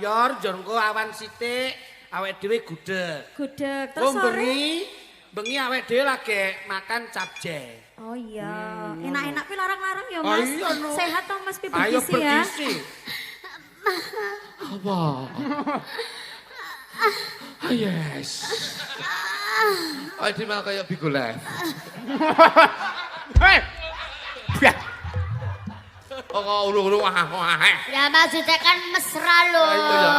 yor jongko awan sithik awake dhewe gudeg. Gudeg terus sore. Bengi awake dhewe lagi makan capjay. Oh iya, enak-enak pi larang-larang ya Mas. Iya, no. Sehat toh Mas pi Ayo bergizi ya. bergizi. Apa? Yes. Ayo malah kayak Bigolev. Hei. Biar. Oh, kok ulu-ulu wah. Ya maksudnya kan mesra loh. Itu ya.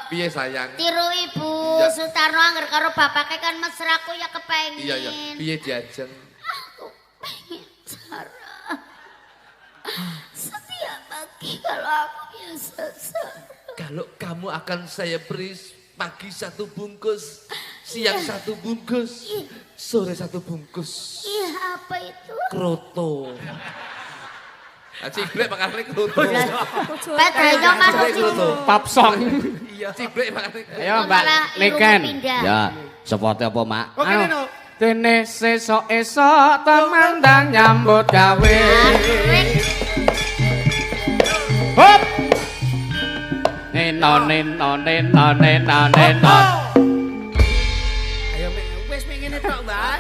Piye sayang? Tiru Ibu Ya. Sutarno angger karo bapaknya kan mesra aku ya kepengin. Iya, iya. Piye diajeng? Aku pengen Sarah. Setiap pagi kalau aku biasa Sarah. Kalau kamu akan saya beri pagi 1 bungkus, siang 1 bungkus, sore 1 bungkus. Iya apa itu? Kroto. Ciblek makan kroto. Petrenya masuk Kroto. Papsong. Ciblek makan kroto. Ayo Mbak Leken. Ya, seperti apa, Mak? Oke, Anu, Neno. dene sesok-esok temandang nyambut gawe. Hop. Neno. Ayo wis ngene tok, Mbak.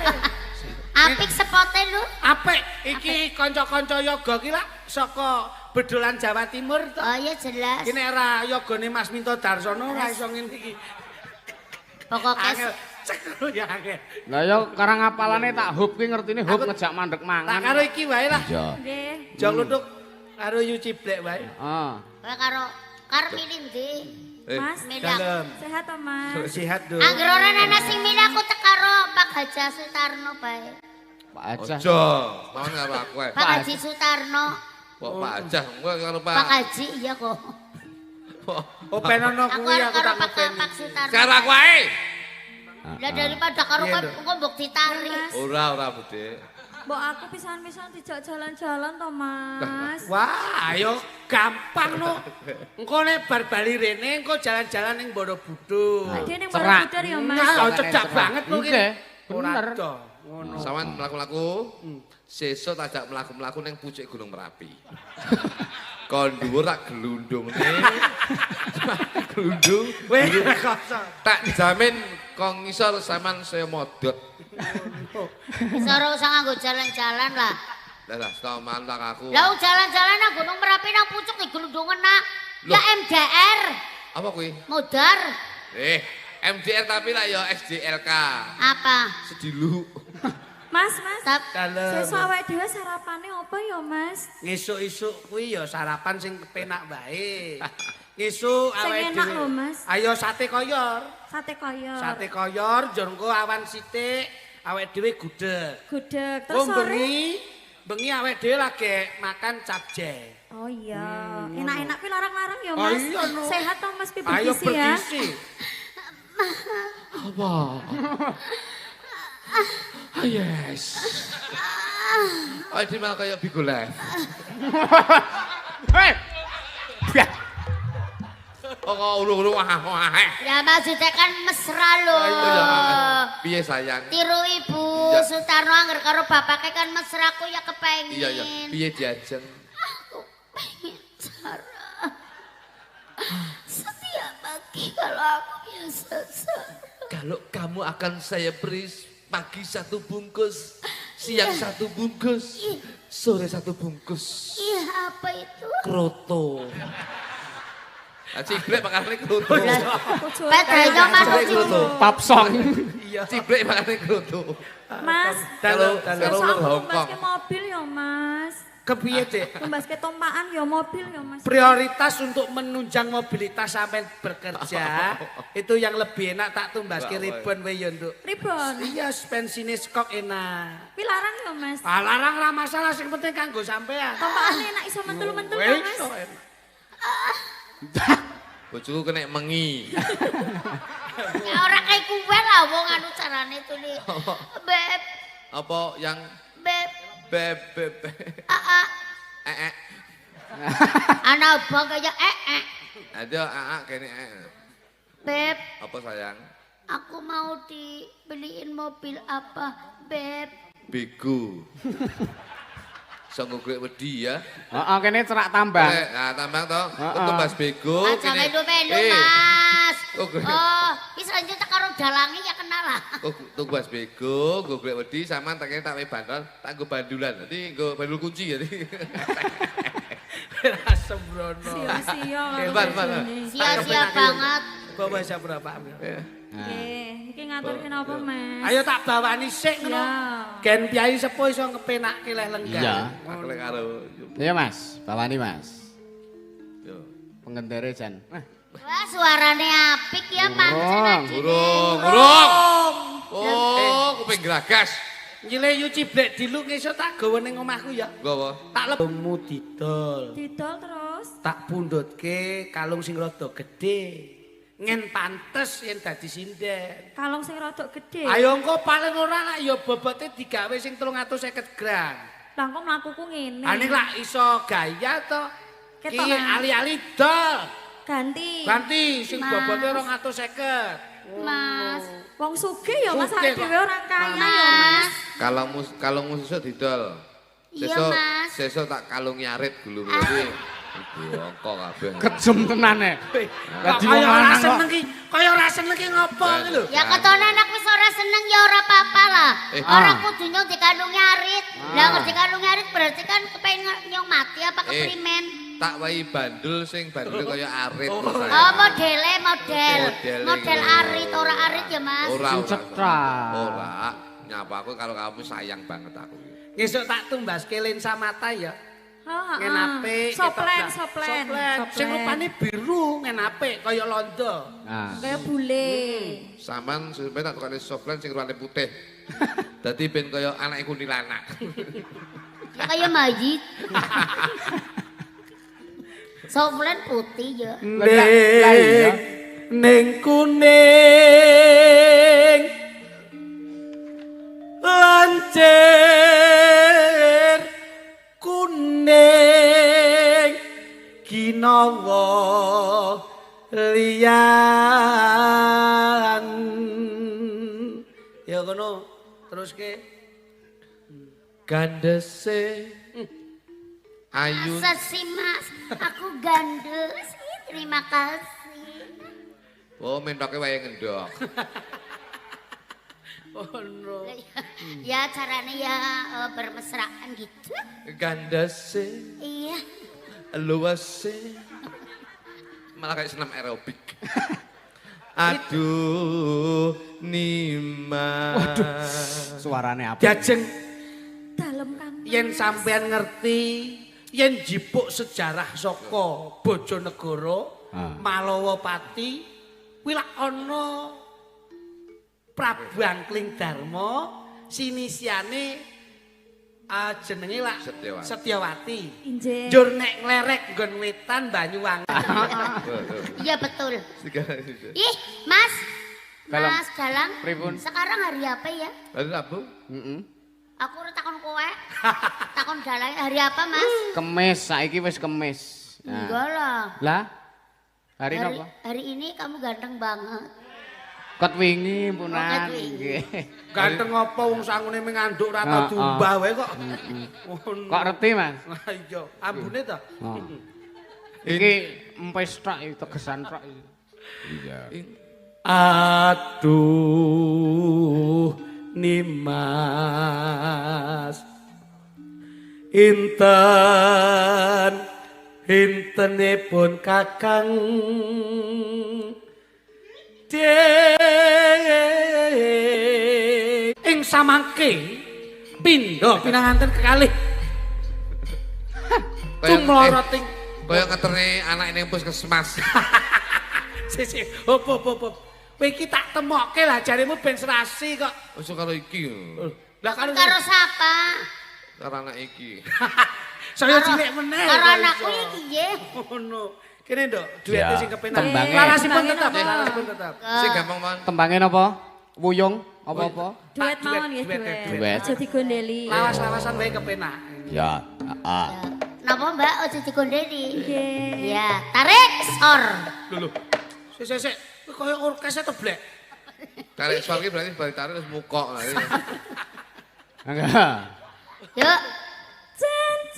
Apik sepote lu. Apik iki kanca-kanca yoga ki lak saka Bedolan Jawa Timur to. Oh iya jelas. Iki nek ora yogane Mas Minto Darsono ora iso ngene iki. Pokoknya Angel cek ya angel. Lah ya karang apalane tak hub ki ngertine hub ngejak mandek Tak mangan. karo iki wae lah. Ya. Nggih. Jong lutuk karo Yu Ciblek wae. Ah. kowe karo milih ndi? Mas, Milih Dalem. sehat toh Mas. Sehat do. Angger ora ana sing milih aku tek karo Pak Haji Sutarno bae. Pak Aja. Ojo, mau karo aku ae. Pak Haji Sutarno. Kok Pak Ajah, kowe karo Pak Pak. Haji iya kok. Oh penono Aku kuwi aku karo tak Pak ngopeni. Pak Sutarno. Karo aku ae. Lah daripada karo Iya, kowe Nduk. engko mbok ditarik. Ora, Bude. Mbok aku pisan-pisan dijak jalan-jalan toh Mas. Wah, ayo gampang no. Engko nek bar bali rene engko jalan-jalan ning Borobudur. Ade ning Cerak. Borobudur ya Mas. Nah, cedak banget lho Nggih, Ora bener. do. Ngono. Sawan mlaku-mlaku. Sesuk tak ajak mlaku-mlaku ning pucuk Gunung Merapi. Kon dhuwur tak glundungne. Glundung. Weh, kosong. Tak jamin kong ngisor sampean saya modot. Wis ora usah nganggo jalan-jalan lah. Lah, stoman tak aku. Lah jalan-jalan nang Gunung Merapi nang pucuk digelundungan nak. Ya Loh. MDR. Apa kuwi? Modar. MDR tapi lah ya SDLK. Apa? Sedilu. Mas. Dalem. Sesuk awake dhewe sarapane apa ya Mas? Ngesuk-isuk kuwi ya sarapan sing penak bae. Ngesuk Sing awake enak dhewe. lho, Mas. Ayo sate koyor. Sate koyor. Sate koyor jongko awan sithik awake dhewe gudeg. Gudeg terus sore. Bengi awake dhewe lagi makan capjay. Oh iya, enak-enak pi larang-larang ya Oh Mas. iya, no. Sehat toh Mas pi Ayo bergizi ya. bergizi. Apa? Yes. Ayo malah kayak Bigolev. Hei. Biar. Oh, kok ulu-ulu wah. Ya maksudnya kan mesra loh. Itu ya. Piye sayang? Tiru Ibu Ya. Sutarno angger karo bapaknya kan mesra aku ya kepengin. Iya, iya. Piye diajeng? Aku pengen Sarah. Setiap pagi kalau aku biasa Sarah. Kalau kamu akan saya beri pagi 1 bungkus, siang 1 bungkus, sore 1 bungkus. Iya apa itu? Kroto. Ciblek makan kroto. Petrenya masuk Kroto. Papsong. Ciblek makan kroto. Mas, Kalau sesuk ular aku Hongkong. tumbaske mobil ya Mas. Kepiye, Dik? Tumbaske tompaan ya mobil ya Mas. Prioritas untuk menunjang mobilitas sampai bekerja itu yang lebih enak tak tumbaske ribbon wae ya, Nduk. Ribon. Iya, bensinnya skok enak. Pi larang ya Mas. Larang ra masalah sing penting kanggo sampean. Tompakane enak iso mentul-mentul ya Wes, Mas. kok enak. Bojoku kena mengi. Ya ora kayak kuwe lah wong anu carane tuh nih. Beb, Apa yang beb, beb. aa. Anak abang kayak Ada kene Beb, Apa sayang? aku mau dibeliin mobil apa, Beb? Bego. Iso ngugrek wedi ya. Heeh, kene cerak tambang. Nah, tambang toh. Heeh. Tumbas bego. Aja melu-melu, Mas. Ngugrek. Oh, wis lanjut karo dalange ya kenal lah. Tumbas bego, ngugrek wedi sampean tak kene tak wae bandol, tak nggo bandulan. Nanti nggo bandul kunci ya. Ora sembrono. Sia-sia. Hebat, hebat. Sia-sia banget. Bawa saya berapa? Nggih, iki ngaturke napa, Mas? Ayo tak bawani sik ngono. Ya. Gen piyai sepuh iso ngepenakke leh lenggang. Iya. Aku lek karo Iya Mas, bawani Mas. yo. Pengendere jan. Wah, suarane apik ya, pancen. Burung, burung. Oh, kuping gragas. Nyile yu ciblek diluk iso tak gawa ning omahku ya. Nggawa. Tak lebmu didol. Didol terus. Tak pundhutke kalung sing rada gedhe. Ngen pantes yen dadi sinden. Kalung sing rada gedhe. Ayo engko paling ora lak ya bobote digawe sing 350 gram. Lah kok mlakuku ngene. Ah ning lak iso gaya to. Ki Ketok, Mas. ali-ali dol. Ganti. Ganti sing Mas. bobote 250. Mas, Wong sugih ya Mas, Sugih awake kok. dhewe ora kaya ya Mas. Mas. Kalungmu sesuk didol. Iya, Sesuk Mas. sesuk tak kalungi arit gulu berarti. Bongkok kabeh. Kejem tenane. Dadi wong Kaya ora lanang kok. seneng ki, kaya ora seneng ki ngopo iki lho. Ya ketone anak wis ora seneng ya ora apa-apa lah. Ora kudu nyong dikandungi arit. Lah nek dikandungi arit berarti kan kepengin nyong mati apa keprimen? Tak wahi bandul sing bandule kaya arit lho Oh, sayang. modele model. Modele Model ngono. arit ora arit ya, Mas. Ora Sing ora. cetrak. Ora. Nyapa aku kalau kamu sayang banget aku. Ngesuk tak tumbaske lensa mata ya. Heeh. Ngen apik. Soplen, ketok- soplen. Sing rupane biru ngen apik kaya londo. Nah, Kaya bule. Saman sampe tak tukane softland sing ruane putih. Dadi ben kaya anake kuntilanak. Ya kayak mayit. Soflen putih ya. Lah iya. Ning kuning lancir kuning ginawa liyan ya kono terus ke Gandese Ayu Masa sih Mas, aku gandus. Terima kasih. Oh mentoke wae ngendok. oh no Ya caranya ya bermesraan gitu. Gandese Iya. luase malah kayak senam aerobik. Aduh Nima. Suarane apa? jajeng Dalem kan. yen sampean ngerti yen jipuk sejarah saka Bojonegoro Malawapati kuwi lak ana Prabu Angkling Darma sinisiane jenenge lak Setyawati. Setyawati. Injih. Njur nek nglerek nggon wetan Banyuwangi. Iya betul. Segala Ih, Mas. Dalam. Mas Dalang. Pripun? Sekarang hari apa ya? Lalu Rabu? Heeh. Aku udah takon kowe. Takon Dalang hari apa, Mas? Kemis, saiki wis kemis. Nah. Enggak lah. Lah? Hari napa? Hari ini kamu ganteng banget. Kot wingi Kot punan. wingi. Nggih. Ganteng apa wong sangune menganduk ra tau Ah, tumbah wae kok. Kok reti, Mas? Lah iya, ambune to. Oh. Iki empes tok iki tegesan tok iki. Aduh Nimas Intenipun Kakang ing samangke pindha pinanganten kekalih tumloroting Kaya ngeterne anak ning puskesmas. sisi hop hop hop hop. Kowe iki tak temokke lah jaremu ben serasi kok. Wis karo iki. Lah karo Karo siapa? Karo anak iki. saya cilik meneh. Karo kok anakku iso. iki nggih. Ngono. Kene nduk, duete Ya, sing kepenak. tembangnya. Larasipun tetep, Tembangnya napa? larasipun tetep. Sing gampang man. Tembangnya napa? Wuyung apa-apa? Duet duet, mawon nggih, duet, duet. duet. Aja digondeli. Lawas-lawasan wae kepenak. Ya, Napa Mbak ojo digondeli? Nggih. Ya, tarik sor. Lho lho. Sik. Kowe koyo orkes to, Blek. Tarik suar iki berarti balik tarik terus mukok. Enggak. Yuk. Cinta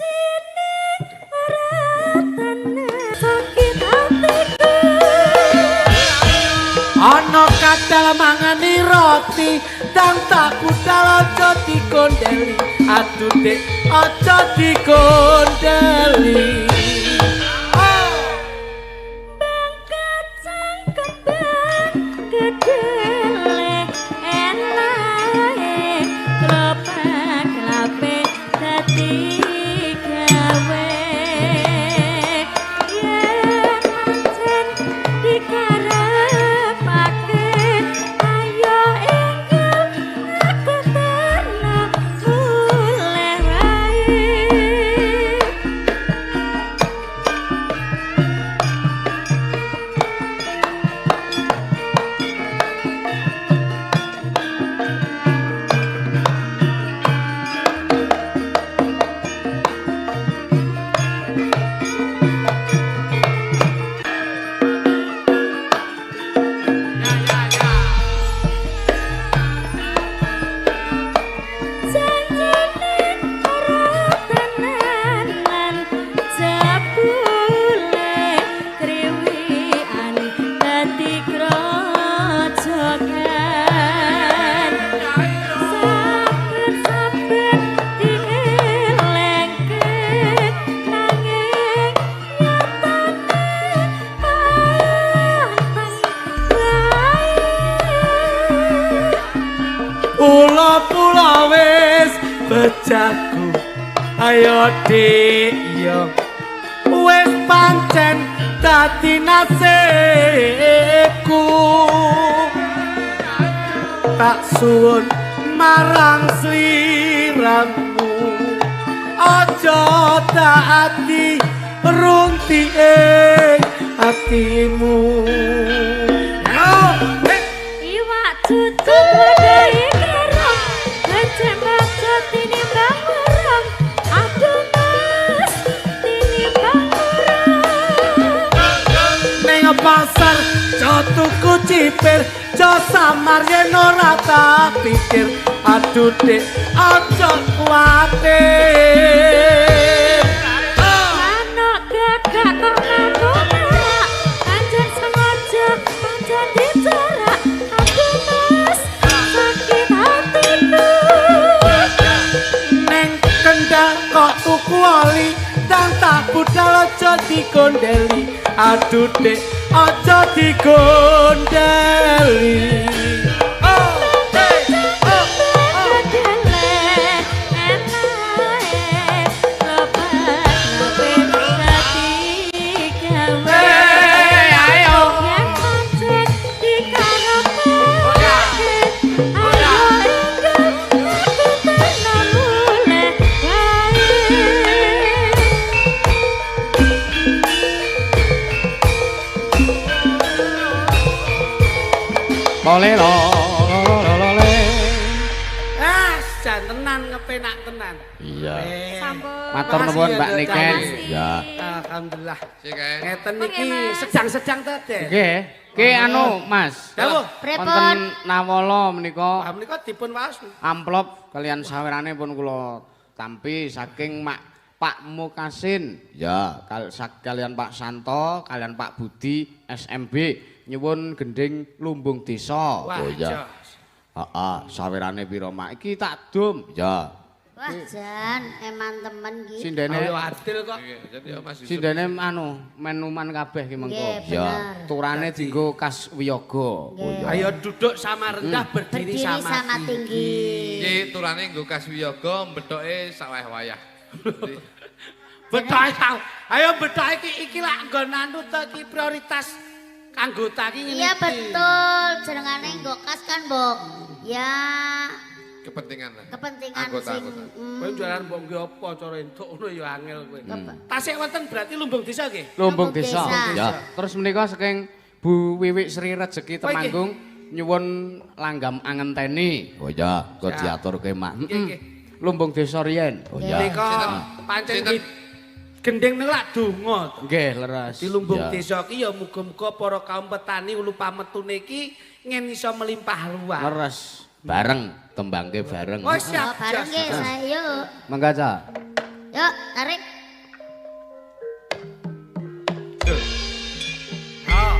kadal mangani roti dang tak budal aja dikondeli aduh dek aja dikondeli Kacang kembang kedele elae klopak lape dadi gawe yen pancen dikarepake ayo enggal aku terno mulai wae. Janjine ora tenanan jebule kriwian dadi grojogan saben dielengke nanging nyatane Pulau-pulau wis bejaku ayo dik yo wis pancen dadi nasibku tak suwun marang sliramu aja taati runti atimu iwak tutut wadai kerong kecembak tinimbang urang aduh mas tinimbang urang Neng pasar jo tuku cipir jo samar yen ora tak pikir aduh dek aja kuwatir anak gagak kok ngambung merak pancen sengaja pancen dicerak aduh mas sakit hatiku Neng kendal kok tuku oli dan tak budal aja dikondeli aduh dek aja dikondeli Lole lo le. jan tenan ngepenak tenan. Iya. Sampun. Matur nuwun Mbak Niken. Ya. Alhamdulillah. Sik kae. Ngeten Oke, iki Mas. sedang-sedang tadi. Nggih. Ki anu Mas. Dawuh. Pripun? Wonten nawala menika Ah menika dipun waos. amplop kalian sawerane pun kula tampi saking Pak Mukasin. Ya. Kalian Pak Santo, kalian Pak Budi SMB nyuwun gending lumbung desa. Wah, Oh, iya. jos. Heeh, Sawerane pira Mak? Iki tak dum. ya. Wah jan eman temen ki. Sindene Ayo adil kok. Iya, jadi ya Mas Yusuf. sindene anu menuman kabeh ki mengko. Nggih Ya. bener. Turane dienggo kas wiyaga. Nggih. Ayo duduk sama rendah, berdiri Berdiri sama, sama tinggi. Iki turane nggo kaswiyaga mbethoke sawah wayah. Betul tau. Ayo betul iki lak nggon anu ta iki prioritas anggota iki ngene Iya iki. betul, jenengane nggo kas kan, Mbok. Ya, Kepentingan lah. kepentingan Anggota, sing anggota. Kowe jualan mbok nggo apa cara entuk ngono ya angel kowe. Tasik wonten berarti lumbung desa nggih. Lumbung Lumbung desa. desa. Ya. Terus menika saking Bu Wiwik Sri Rejeki Temanggung nyuwun langgam angenteni. Oh ya, kok Ya. diaturke Mak. Nggih nggih. Lumbung desa riyen. Oh ya. Menika pancen Sinten? gendeng niku lak donga to. Nggih, leres. Di lumbung Ya. desa iki ya muga-muga para kaum petani ulu pametune iki ngen iso melimpah ruah. Leres. Bareng tembangke bareng. Oh Oh, siap. bareng nggih Jas. saya yuk. Mangga Cak. Yuk, tarik. Oh.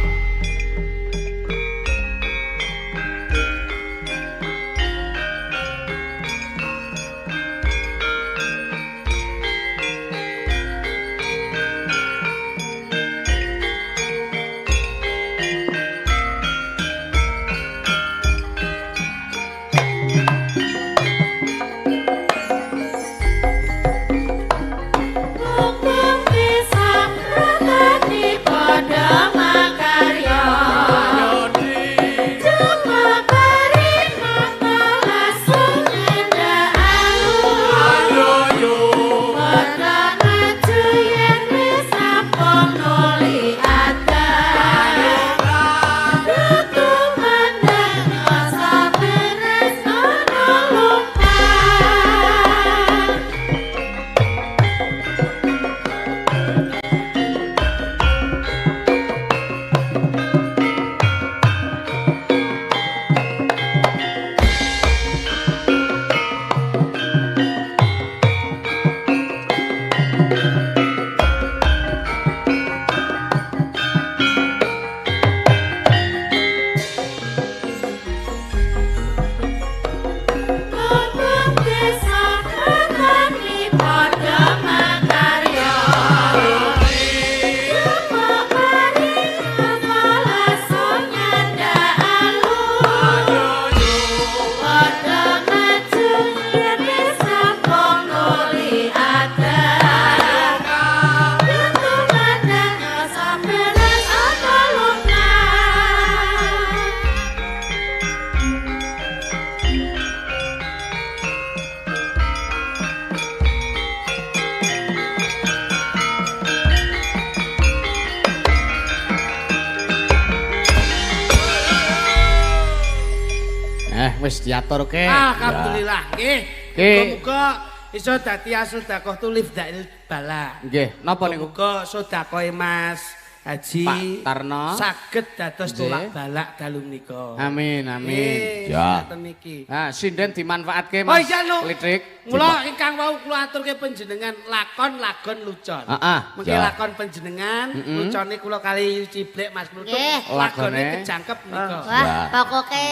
wis diaturke. Alhamdulillah nggih. Nggih. Muga-muga iso dadi sedekah tulif dail bala. Nggih, napa niku? Muga sedekah Mas Haji Pak Tarno saged dados Nggih. tulak balak dalu menika. Amin, amin. Ya. Ngoten niki. Nah, sinden dimanfaatke Oh Mas iya no. Litrik. Mula ingkang wau kula aturke panjenengan lakon lagon lucon. Heeh. Mengke Ya. lakon panjenengan, lucone kula kali Ciblek Mas Plutuk. Nggih. Lagone Lagone. kejangkep nika. Wah, pokoke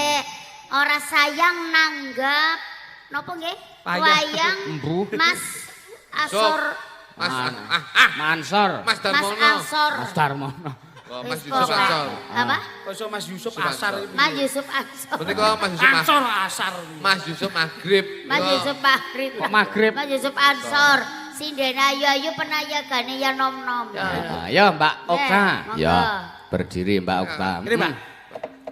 ora sayang nanggap napa nggih? Wayang. Wayang Embu. Mas Asor, Mas Mansor. Mas Mas Darmono. Asor. Mas Darmono. Oh, Mas Wis Yusuf pokoke. Ansor. Apa? Koso Mas Yusuf Yusuf Asar. Ansor. iki. Mas Yusuf Ansor. Menika Mas Yusuf Ansor Asar. Mas Yusuf Maghrib. Mas Yusuf Maghrib. Kok Maghrib? Mas Yusuf Ansor. Sinden ayu-ayu penayagane ya nom-nom. Ayo Mbak Okta. Monggo. Ya, berdiri Mbak Okta. Ini Pak.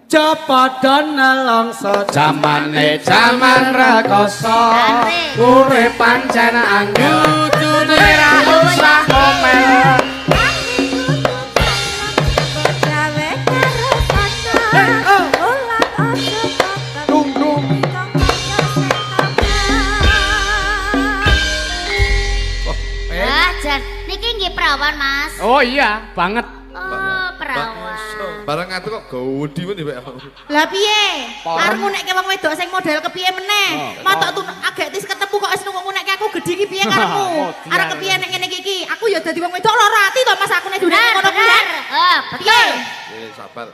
Cepada nelongso Zamane jaman rekoso. Are. Urip pancen angel. Dudune ra usah omel. Gawe karo pacar. Ulah aja pacar. Dung dung. Wah, jan niki nggih perawan, Mas. Oh iya, banget. Oh, perawan. Barang ngatur kok gawedi men Mbak. Lah piye? Porem. Arep ngunekke wong wedok sing model kepiye meneh? Matok tuh agak tis ketemu kok wis ngunekke aku gedhi iki piye karepmu? Modian. Arep kepiye nek ngene iki? Aku ya dadi wong wedok lara ati to Mas aku nek dunek Benar, ngono kuwi. benar. Oh, Piye? betul. Sabar.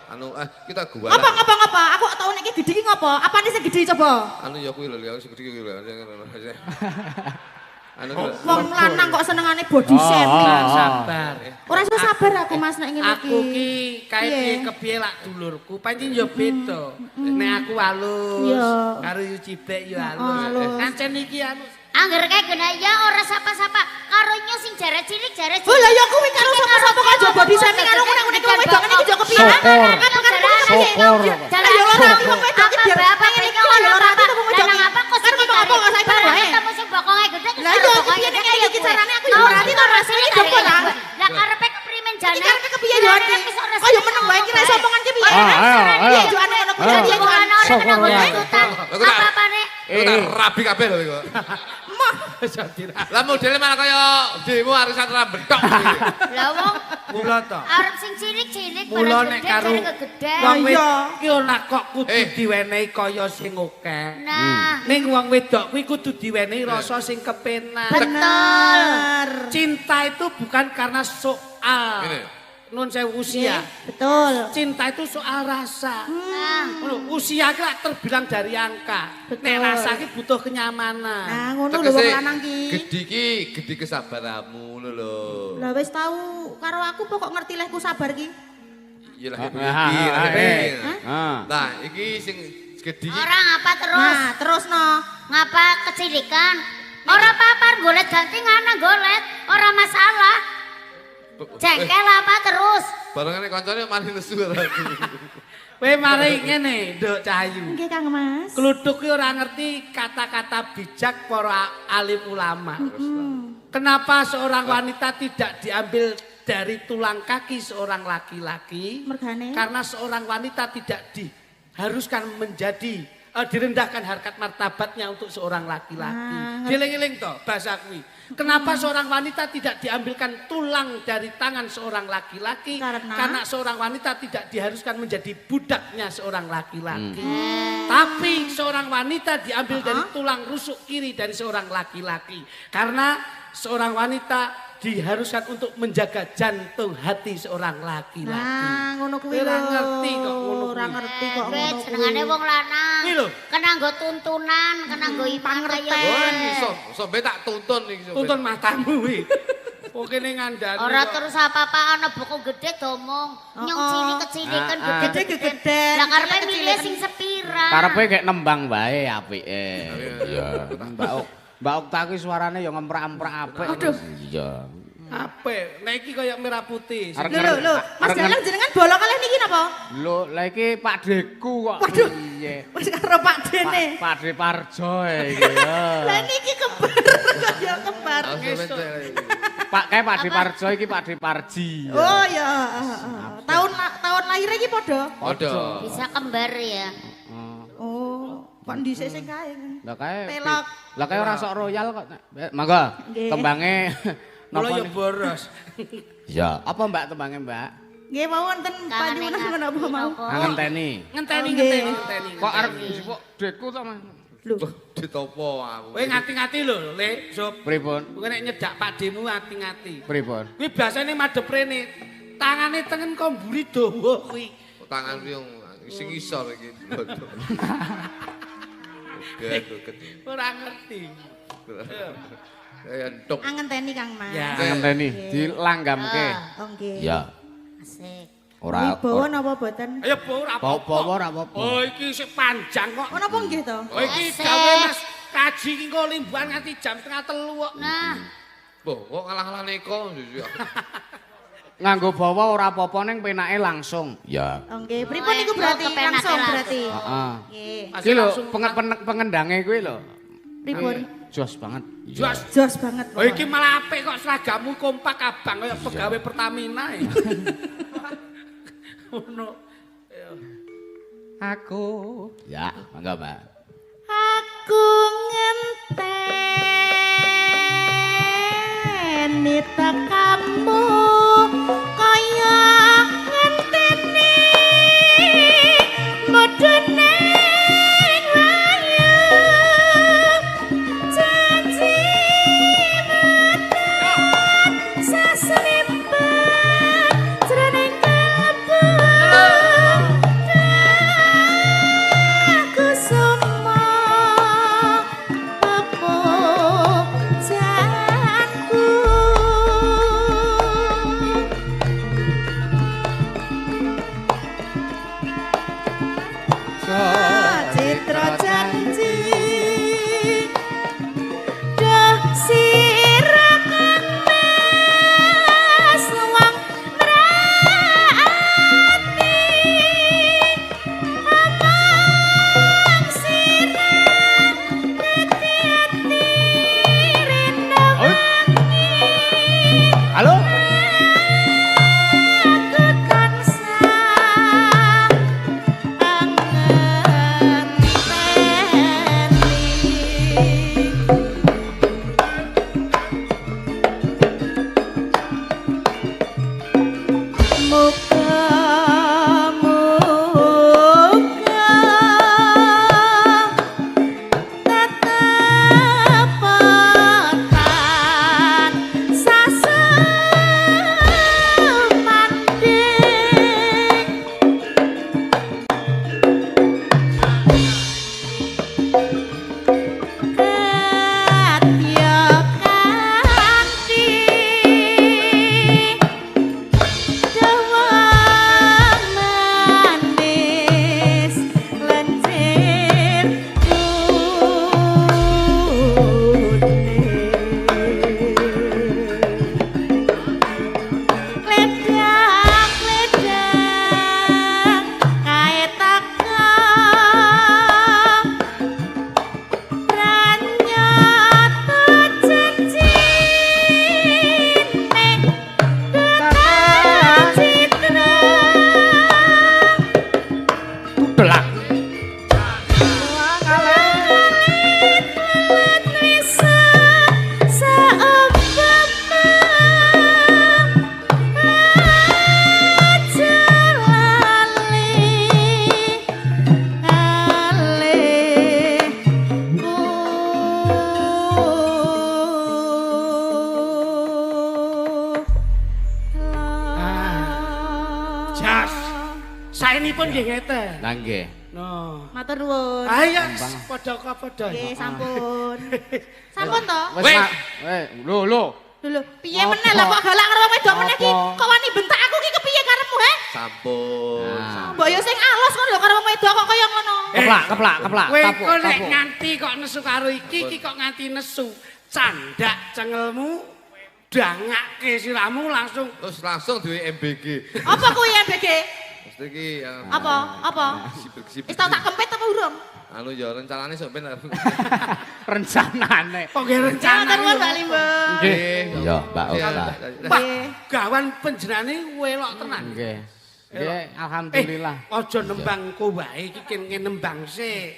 Kita gua. Ngapa? Aku tau nek gedhi iki ngopo? Apane sing gedhi coba? Ya kuwi lho, aku sing gede kuwi lho. Wong lanang kok senengane body shaming. sabar. Ora iso sabar aku Mas nek ngene iki. Aku ki kae Piye? piye kepiye lak dulurku, pancen yo beda. Nek aku halus, Iya. karo yu Ciblek yo halus. halus. Kancen iki halus. Angger kae kena ya ora sapa-sapa. Karo nyo sing jare cilik jare cilik. Oh lah ya kuwi karo sapa-sapa kok aja body shaming karo ngunek-ngunek wong wedok ngene iki yo kepiye? Syukur. Apa karepmu Syukur. Jalan Ya ora ati wong wedok iki biar apa ngene iki pengen ya ora ati wong wedok. Jangan apa kok sing Apa kok saya karo wae. Ketemu sing bokonge gede. Lah iya kepiye nek ngene iki carane aku ya ora ati to rasane doko lah. Lah karepe keprimen jane. Iki karepe kepiye yo ati? Oh ya meneng wae iki nek omongan ki piye? Ayo. Iya jo ane ngono kuwi dia jo ane. Syukur ya. Apa-apane? Rabi kabeh lho kok. Lah modele malah kaya demo arisan rambedok. Lah wong Mula to. arep sing cilik-cilik Mula barang nek gede karo jare kegeden. wong Iya. wedok ki ora kok kudu diwenehi kaya sing akeh. Nah, Ning wong wedok kuwi kudu diwenehi rasa sing kepenak. betul. Cinta itu bukan karena soal Gini. nun sewu usia. Betul. Cinta itu soal rasa. Nah, Ngono, usia ki lak terbilang dari angka. Betul. Nek rasa ki butuh kenyamanan. Nah, ngono lho wong lanang ki. Gede kesabaranmu ngono lho. Lah wis tau karo aku pokok ngerti lehku sabar ki. Iya lagi Ah, iki, ah, lagi eh. iki. Ah. Nah, iki sing gede iki ora ngapa terus? Nah, terus no. Ngapa kecilikan? Ora apa-apa golet gantingan golet, ora masalah. Jengkel apa terus? barangane kancane mari nesu ora. Kowe mari ngene, Nduk Cahayu. Nggih Kang Mas. Kluthuk ki ora ngerti kata-kata bijak para alim ulama. Kenapa seorang wanita tidak diambil dari tulang kaki seorang laki-laki? Mergane. Karena seorang wanita tidak diharuskan menjadi direndahkan harkat martabatnya untuk seorang laki-laki. Dieling-eling toh bahasa kuwi. Kenapa seorang wanita tidak diambilkan tulang dari tangan seorang laki-laki? Karena seorang wanita tidak diharuskan menjadi budaknya seorang laki-laki. Tapi seorang wanita diambil dari tulang rusuk kiri dari seorang laki-laki. Karena seorang wanita diharuskan untuk menjaga jantung hati seorang laki-laki. Nah, ngono kuwi Ora lho. ngerti kok ngono kuwi. Ora ngerti kok Kowe ngono jenengane kuwi. wong lanang. Kuwi lho. Kena nggo tuntunan, kena nggo iman kaya. Oh, iki sampe tak tuntun iki. Sob. Tuntun matamu kuwi. Oke ning ngandani. Ora kok. terus apa-apa ana boko gede domong. Nyong cilik kecilikan gede Gegeden. Lah karepe milih sing sepira. Karepe kayak nembang wae apike. Iya. Mbak Okta kuwi suarane ya ngemprak-emprak apik. Aduh. Iya. Apa? Nek iki kaya merah putih. Arep Lho, Mas Dalang jenengan bolong kalih niki napa? Lho, lah iki Pak Deku kok. Waduh. Piye? Wis karo Pak Dene. Pak De Parjo iki ya. Lah niki kembar kaya kembar. Pak kae Pak De Parjo iki Pak De Parji. Oh ya, tahun lahir iki padha. Padha. Bisa kembar ya. Oh. Kok dhisik sing kae. Lah kae. Pelok. Lah kae ora sok royal kok. Mangga. Nggih. Tembange Mula napa ya nih? boros. Ya. Apa Mbak tembange, Mbak? Nggih mau wonten panjenengan menapa mau. Ngenteni. Ngenteni. Kok arep njupuk duitku to, Mas? Lho. Ditopo aku. Kowe ngati-ngati lho, Le, Sob. Pripun? Kowe nek nyedak pakdemu ngati-ngati. Pripun? Kuwi biasane madhep rene. Tangane tengen kok mburi dawa kuwi. Tangan ku yang sing isor iki. Oke. Ora ngerti. Kayak entuk. Angenteni Kang Mas. Ya. Ngenteni dilanggamke. Oh nggih. Ya. Asik. Ora Wibawa napa boten? Ayo Bu, ora apa-apa. Bawa ora apa-apa. Oh, iki sik panjang kok. Oh napa nggih to? Oh, iki Asik. gawe Mas kaji iki engko limbuhan nganti jam 2:30 kok. Nah, Boh, kok kalah-kalah neko. Nganggo bawa ora apa-apa ning penake langsung. Ya. Oh nggih. Pripun niku berarti kepenake langsung langsung. berarti. Heeh. Nggih. Iki lho pengendange kuwi lho. Pripun? Jos banget. Jos. Jos banget. Oh, iki malah apik kok seragammu kompak abang kaya pegawai Pertamina ya. Ngono. Aku. Ya, mangga, Mbak. Aku ngenteni tekamu kaya ngenteni mudune wayu janji medan saslimpen jroning kalbu aku semua pepujanku citra janji dah sirakan mas wang merati amang sirah hati-hati rindu wangi Halo? aku tansah angenteni Muga-muga tetepan sasumanding Kadya kanthi dawa manis lenjer Ledang-ledang kae taka Pranyata janjine Tata citra Tudelak. Lalit wisa saobama Aja Jas. Saenipun nggih ngeten. Lah nggih. No. Matur nuwun. Ayo padha kok padha. Nggih, sampun. Sampun to? Wis, Mak. Lho. Lho, piye meneh lah kok galak karo wong wedok meneh ki? Apa? Kok wani bentak aku ki kepiye karepmu, he? Sampun. Mbok yo sing alus ngono lho karo wong wedok kok kaya ngono. Keplak. Kowe Tapuk, kok nek tapuk. nganti kok nesu karo iki kok nganti nesu. Candak cengelmu dangake sirahmu langsung Terus langsung duwe MBG. Apa kuwi MBG? Mesti iki Apa? sibuk-sibuk. Wis tau tak kempet apa urung? Anu ya rencanane sok ben. Rencanane. kok nggih rencana. Matur nuwun Mbak Limbang. Nggih. Iya, Mbak Okta. Pak, gawan penjenane welok tenan. Nggih. Nggih, alhamdulillah. Aja nembang kowe wae iki kene nembang sik.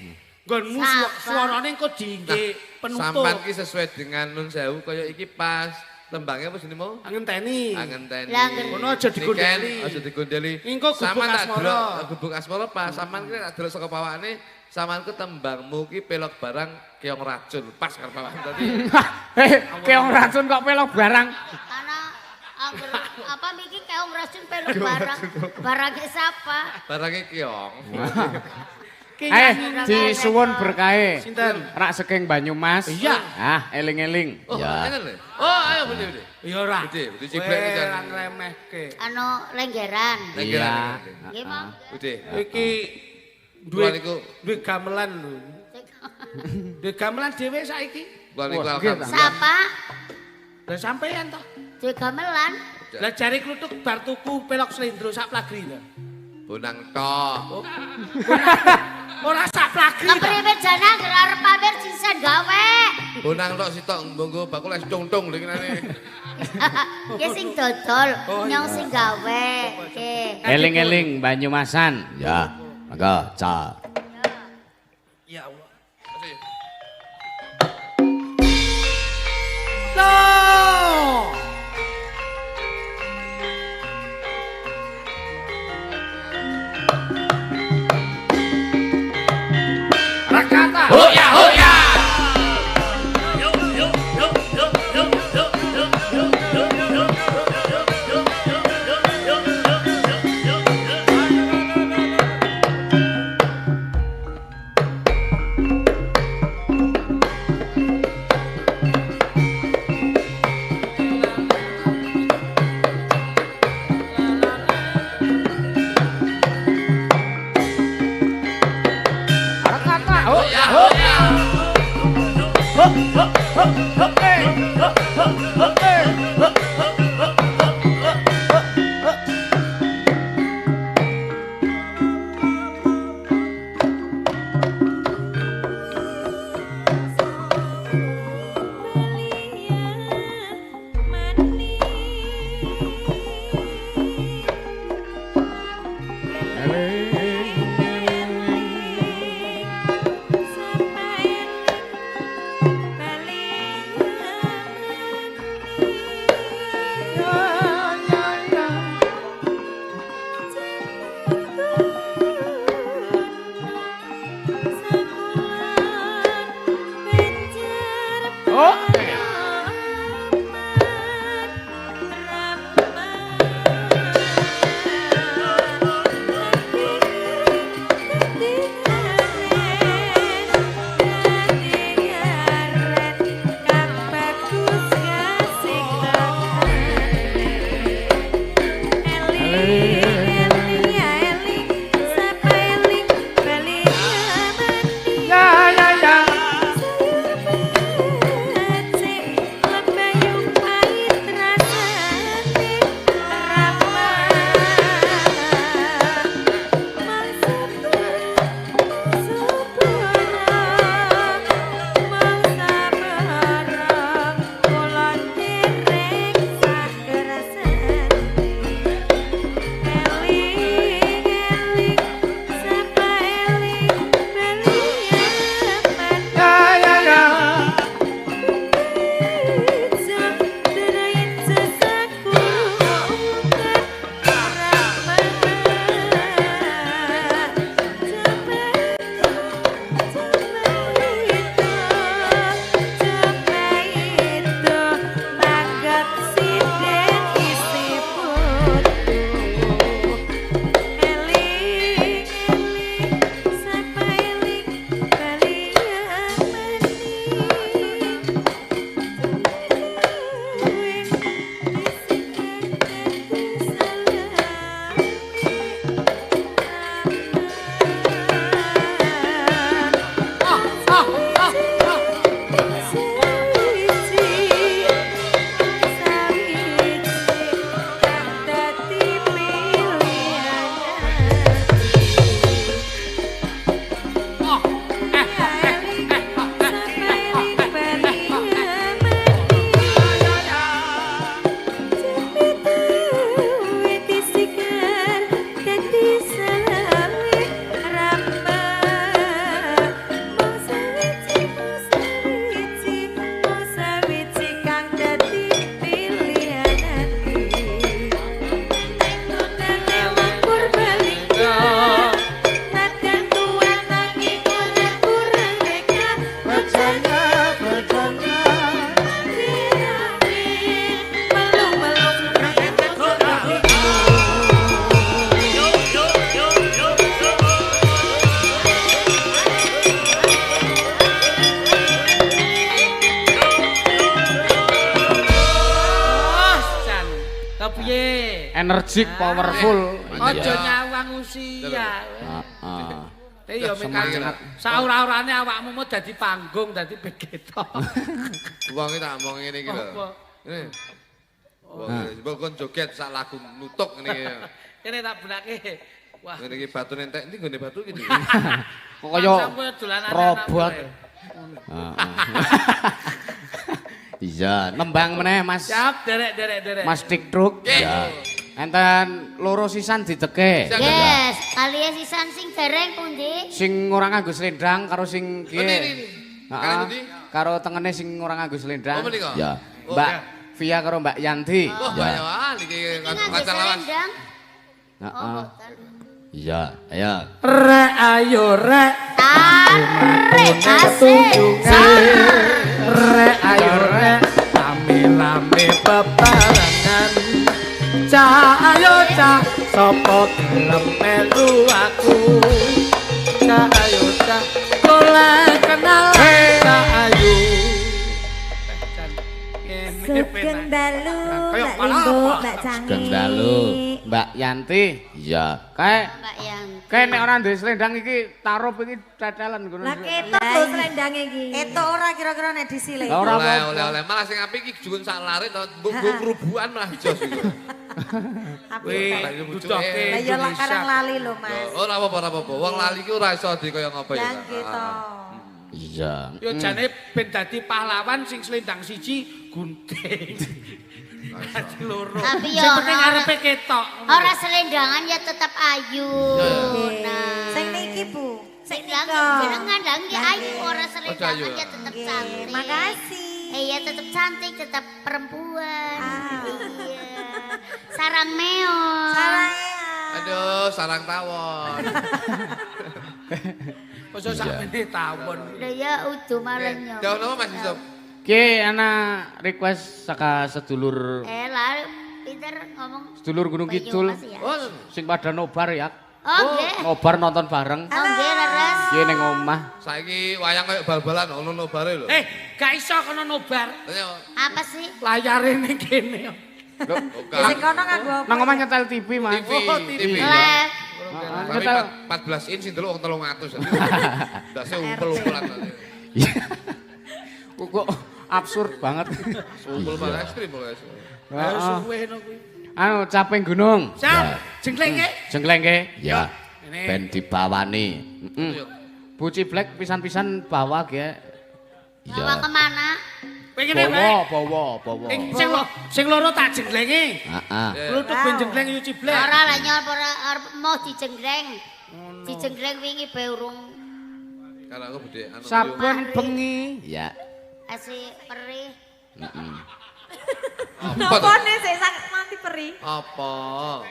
Nggonmu suarane engko diengge penutup. Sampan ki sesuai dengan nun sewu kaya iki pas. Tembangnya apa jenenge mau? Ngenteni. Ngenteni. Ngono aja digondeli. Aja digondeli. Engko gubuk asmara. Gubuk asmara pas sampean ki nek delok saka pawakane sampean ku tembangmu ki pelok barang keong racun pas karo pawakane tadi. Keong racun kok pelok barang. Ana apa mikir keong racun peluk barang. Barangnya siapa? Barangnya keong. Disuwun berkahe. Sinten? Rak saking Banyumas. Iya. Ah, eling-eling. Oh, Ya. enak lho. Oh, ayo Budi. Ya ora. Budi ciblek iki jan. Lan remehke. Anu lenggeran. Iya. Nggih, Mang. Budi. Iki duwe gamelan lho. Duwe gamelan dhewe saiki. Kuwi niku alhamdulillah. Siapa? Lah sampean toh. Duwe gamelan. Lah jari kluthuk bar tuku pelok slendro sak plagri lho. Bonang tok. Ora sak plagri. Kepriwe jana arep pamer sisen gawe. Bonang tok sitok mbonggo bakul es tung-tung lho ngene. Ki sing dodol, nyong sing gawe. Nggih. Eling-eling Banyumasan. Ya. Mangga, ca. Ya Allah. Rakata. Hoya hoya. Rakata. Hoya hoya. energik, powerful. Aja nyawang usia. Heeh. Ya mikir saura-urane awakmu mau dadi panggung, dadi begetok. Wong iki tak omong ngene iki lho. Apa? Ngene. Wong kon joget sak lagu nutuk ngene iki. Kene tak benake. Wah, Ngene iki batu entek, ndi nggone batu iki. Kok kaya sampe dolanan robot. anak-anak. Iya, nembang meneh Mas. Siap, derek. Mas Tiktruk. Ya. Enten loro sisan dideke. Yes, kalian sisan sing dereng pundi? Sing ora nganggo slendang karo sing kiye. Kali pundi? Karo tengene sing ora nganggo slendang. Oh, menika? Ya. Mbak Via karo Mbak Yanti. Oh, Ya. ya iki Nganggo kaca lawas. selendang. Heeh. Iya, ayo. Rek ayo rek. Tarik asik. Rek ayo rek. Lame-lame bebarengan. Cah ayo cah, sapa gelem melu aku. Cah ayo cah, golek kenal cah ayo. Sugeng dalu, Kayak Mbak pala Limbo, apa? Mbak Cangi. Sugeng dalu. Mbak Yanti. Iya. Kae Mbak Yang. kae nek ora duwe slendang iki tarup iki tetelan ngono. Lah ketok lho slendange iki. Eto ora kira-kira nek disile. Lah ora Oleh malah sing apik iki jugun sak lare to mbok kerubuan malah jos iku. Wih, dudoke Lah ya lah kadang lali lho, Mas. Ora apa-apa. Wong lali ki ora iso di kaya ngopo ya. Yang gitu. Iya. yo jane ben dadi pahlawan sing slendang siji gunting. Dadi loro. Tapi Sing yo penting arepe ketok. ora selendangan ya tetap ayu. Nah, Sing niki, Bu. Sing jenengan dang ya ayu ora ayu. selendangan ya tetap cantik. Makasih. Iya tetap cantik, tetap perempuan. Ah. Iya. Sarang meong. Salah. Aduh, sarang tawon. Ojo sakmene tawon. Lah ya udu marenya. Jauh nama Mas Yusuf? Ki ana request saka sedulur Lah pinter ngomong. sedulur Gunung Kidul Banyumas ya. Oh, sing pada nobar ya. Oh nggih. Nobar nonton bareng. Oh nggih leres. Ki ning omah. saiki wayang kayak bal-balan ono nobare lho. Gak iso kono nobar. Tanya, Apa sih? Layare ning kene. Lho, Sing kono nganggo apa? nang omah nyetel TV, Mas. TV, Oh, TV. Live. Tapi 14 inch sing delok wong 300. Ndase umpel-umpelan. Kok absurd banget. Umpel banget ekstrim kok. Ayo suwe no kuwi. Anu caping gunung. Siap, jengklenge. Jengklengke. Ya. Ini. Ben dibawani. Bu Ciblek pisan-pisan bawa ge. Bawa kemana? Pengen wae. Bawa. Sing loro tak jengklenge. Heeh. Kluthuk ben jengkleng yo ciblek. Ora lah nyor arep mau dijenggreng. Dijenggreng wingi bae urung Kalau aku gede anu. Saben bengi. Ya. asih perih. Apa nih sik sak mati peri? Apa?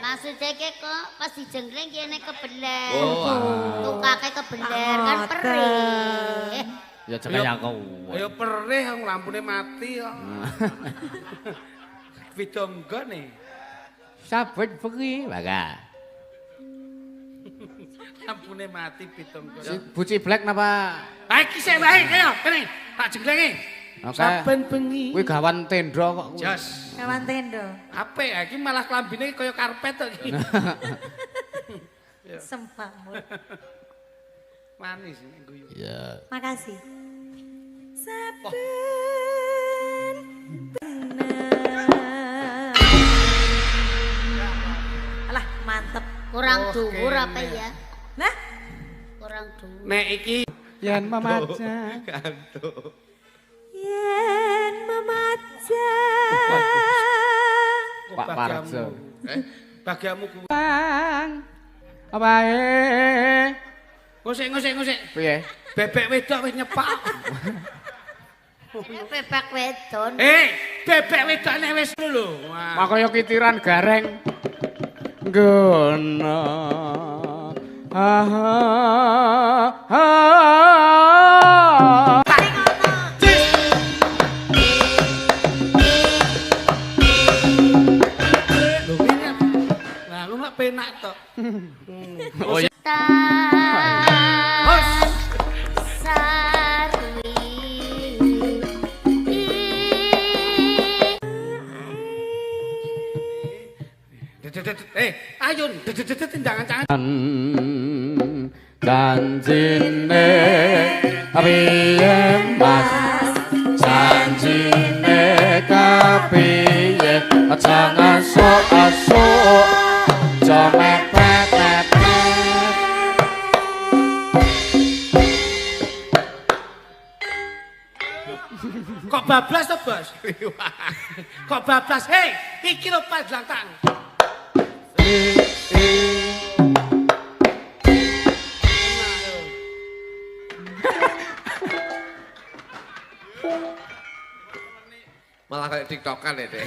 Maksudnya ki kok pas dijenggreng kene kebeler. Oh, Tukake kebeler kan perih. Ya cekak aku. Ayo perih wong lampune mati kok. Witonggone. Saben bengi, Baga. Lampune mati pitonggone. Si Bu Ciblek napa? Ha iki sik wae kaya kene tak jengklenge. Oke. Saben bengi. Kuwi gawan tendra kok. kuwi. Jos. Kawan tendo. Apik ha iki malah klambine kaya karpet kok iki. Sempamut. Manis nek guyu. Ya. Makasih. Saben Alah, mantep. Kurang dhuwur apa kene. ya? Nah, Kurang dhuwur. Nek iki Yen memaja. Gantuk. yen memaja. Pak Parjo. Bagiamu kuwi. Bang. Apa Ngusik. Piye? Bebek wedok wis nyepak. Bebek wedon. Bebek wedokne wis lho. Wah. Makaya kitiran gareng. Gono. Lho ini. Lah lu mak penak tok. Oh ya. Hos. Sarwi. janjine piye Mas janjine kepiye aja ngasuk-asuk aja mepet-mepet. Kok bablas to, Bos? Kok bablas? Hei, iki lho pas langtang. Malah kayak tiktokan ya deh.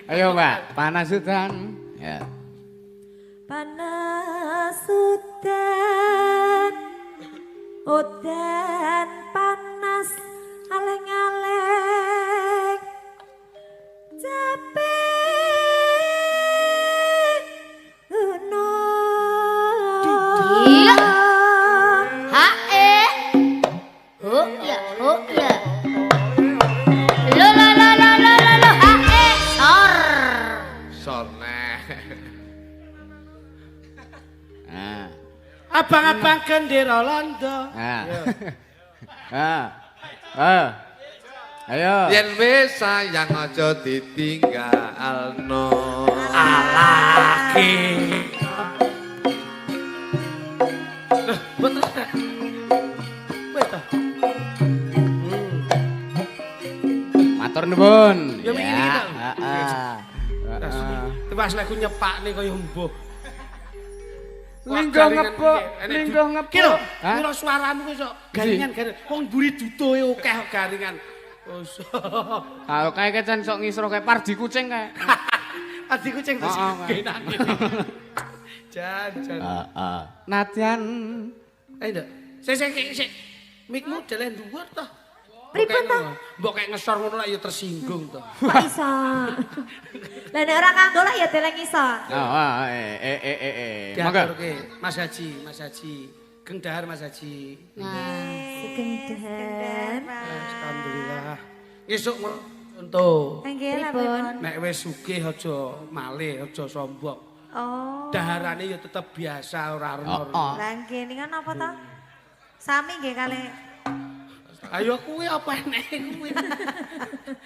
Ayo Mbak, panas udan. Ya. Panas udan, udan panas aleng-aleng, capek Iya. Hae. Oh ya, oh ya. Lo hae. Sor. Sorne. Nah. Abang-abang gendera londo. Nah. Ayo. Yen wis sayang aja ditinggalno. Alake. Betul. Wes ta. Matur nuwun. Ya begini kita. Heeh. Tewas lagu nyepakne kaya mbuh. Linggo ngepuk, linggo ngepuk. Ki lho, Hah? mira suaramu kok garingan. Wong mburi dudoe akeh kok garingan. Kalau kayak kecen sok ngisro kayak pardi kucing kayak. Adi kucing terus Oh, oh, genane. Jan. Nadyan. Ayo nduk. Sik. Mikmu delen dhuwur to. Pripun to? Mbok kayak ngesor ngono lak ya tersinggung to. Kok iso? Lah nek ora kanggo lah ya deleng iso. Monggo. Diaturke Mas Haji. Geng dahar Mas Haji. Segendar. Alhamdulillah. Esuk untuk Nggih lah pripun? nek wis sugih aja malih, aja sombong. Oh. Daharane ya tetep biasa ora renor. Lah nggih niku napa to? Sami nggih kalih. Ayo kuwi apa enek kuwi?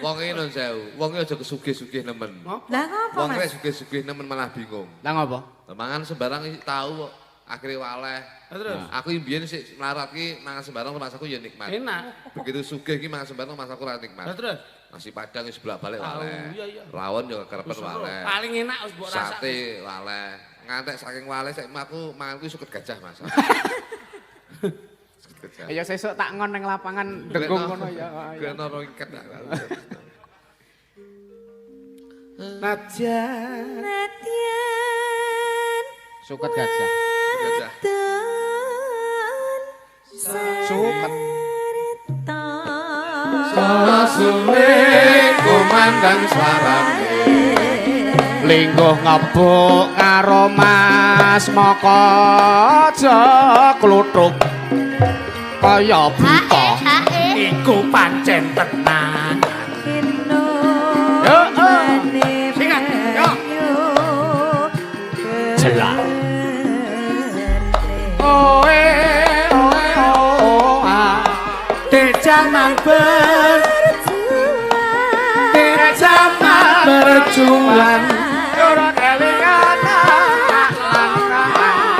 Wong iki nun sewu, wong aja kesugih-sugih nemen. Lah ngopo Wong Mas? nek sugih-sugih nemen malah bingung. Lah ngopo? Mangan sembarang tahu kok. Akhire waleh. Terus Aku mbiyen sik melarat ki mangan sembarang masaku ya nikmat. enak. Begitu sugih ki mangan sembarang masaku ora nikmat. Terus Nasi Padang wis bolak-balik waleh. iya. Rawon yo kerepen waleh. paling enak wis mbok rasa. Sate waleh. Ngantek saking waleh saiki aku mangan kuwi suket gajah, Mas. Suket gajah. Ayo sesuk tak ngon ning lapangan dengung ngono ya. Kena roingket. Nadyan. Nadyan. Suket gajah. Gajah. Suket. Sasume kumandang sarane. Lingguh ngebuk karo Mas Moko aja kluthuk kaya buta. Hae. Iku pancen tenan. Yo, Singan, yo. Jelas. Zaman berjuang. Ora kelingan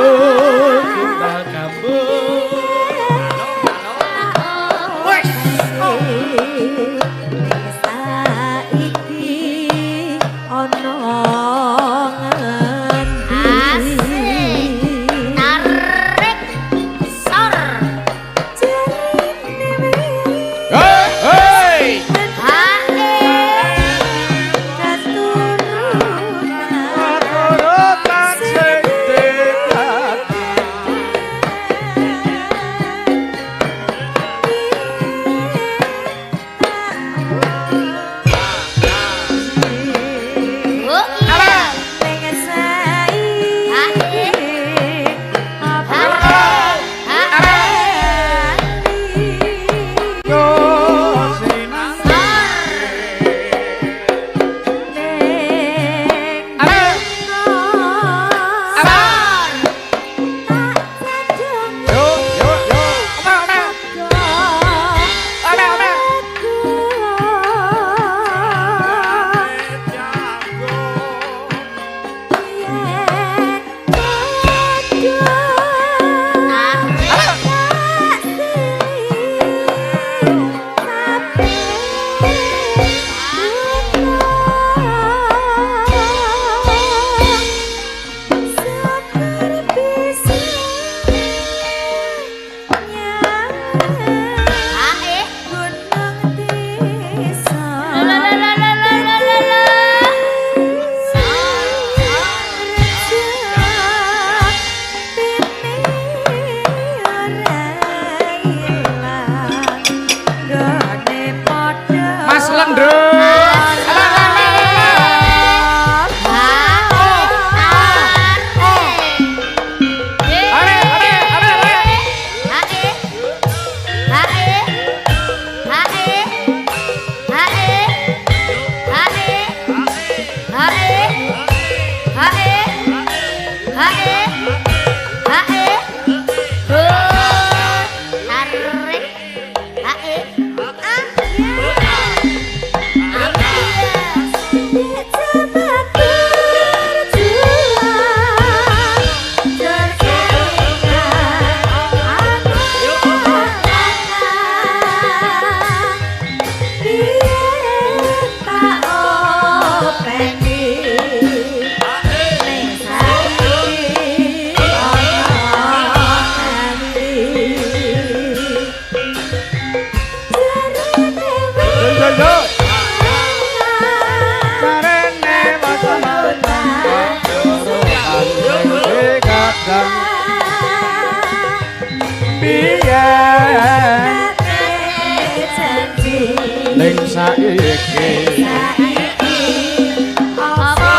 Oh, tinggal kamu. Wes. Saiki ana Asik. Tarik. Sor. Hei! Hae. Katuru ning saiki apa